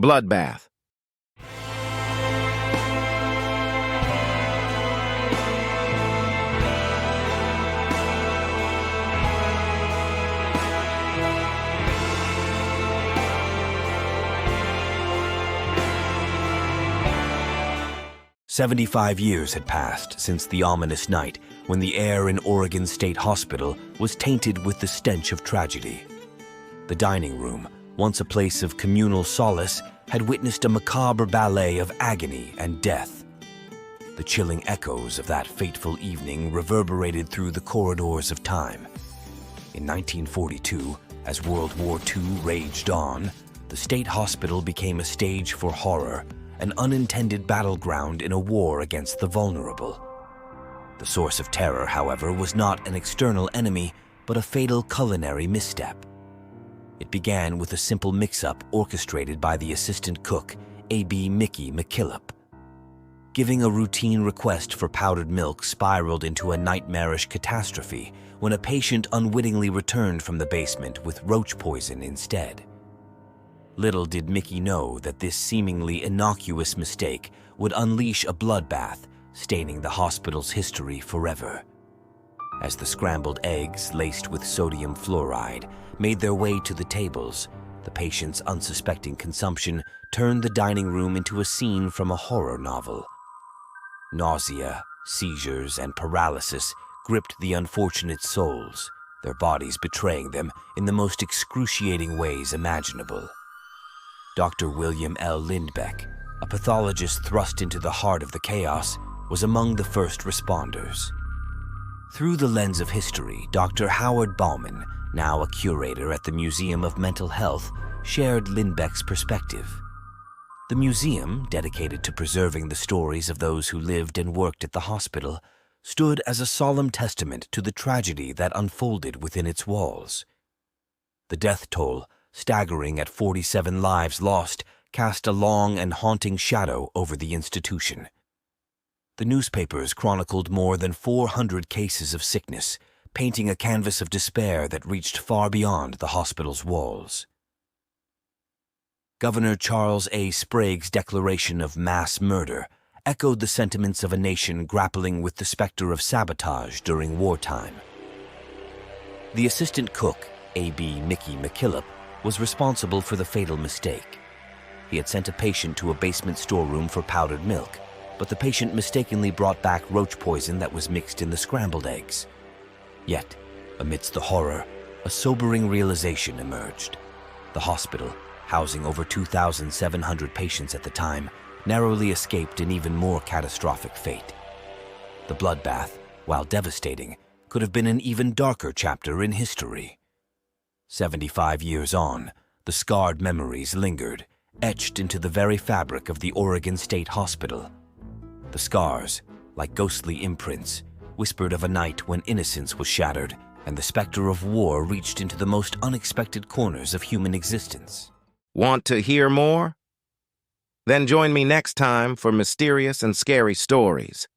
Bloodbath. "75 years had passed since the ominous night when the air in Oregon State Hospital was tainted with the stench of tragedy. The dining room, once a place of communal solace, had witnessed a macabre ballet of agony and death. The chilling echoes of that fateful evening reverberated through the corridors of time. In 1942, as World War II raged on, the state hospital became a stage for horror, an unintended battleground in a war against the vulnerable. The source of terror, however, was not an external enemy, but a fatal culinary misstep. It began with a simple mix-up orchestrated by the assistant cook, A.B. Mickey McKillop. Giving a routine request for powdered milk spiraled into a nightmarish catastrophe when a patient unwittingly returned from the basement with roach poison instead. Little did Mickey know that this seemingly innocuous mistake would unleash a bloodbath, staining the hospital's history forever. As the scrambled eggs, laced with sodium fluoride, made their way to the tables, the patient's unsuspecting consumption turned the dining room into a scene from a horror novel. Nausea, seizures, and paralysis gripped the unfortunate souls, their bodies betraying them in the most excruciating ways imaginable. Dr. William L. Lindbeck, a pathologist thrust into the heart of the chaos, was among the first responders. Through the lens of history, Dr. Howard Bauman, now a curator at the Museum of Mental Health, shared Lindbeck's perspective. The museum, dedicated to preserving the stories of those who lived and worked at the hospital, stood as a solemn testament to the tragedy that unfolded within its walls. The death toll, staggering at 47 lives lost, cast a long and haunting shadow over the institution. The newspapers chronicled more than 400 cases of sickness, painting a canvas of despair that reached far beyond the hospital's walls. Governor Charles A. Sprague's declaration of mass murder echoed the sentiments of a nation grappling with the specter of sabotage during wartime. The assistant cook, A.B. Mickey McKillop, was responsible for the fatal mistake. He had sent a patient to a basement storeroom for powdered milk, but the patient mistakenly brought back roach poison that was mixed in the scrambled eggs. Yet, amidst the horror, a sobering realization emerged. The hospital, housing over 2,700 patients at the time, narrowly escaped an even more catastrophic fate. The bloodbath, while devastating, could have been an even darker chapter in history. 75 years on, the scarred memories lingered, etched into the very fabric of the Oregon State Hospital. The scars, like ghostly imprints, whispered of a night when innocence was shattered and the specter of war reached into the most unexpected corners of human existence. Want to hear more? Then join me next time for mysterious and scary stories.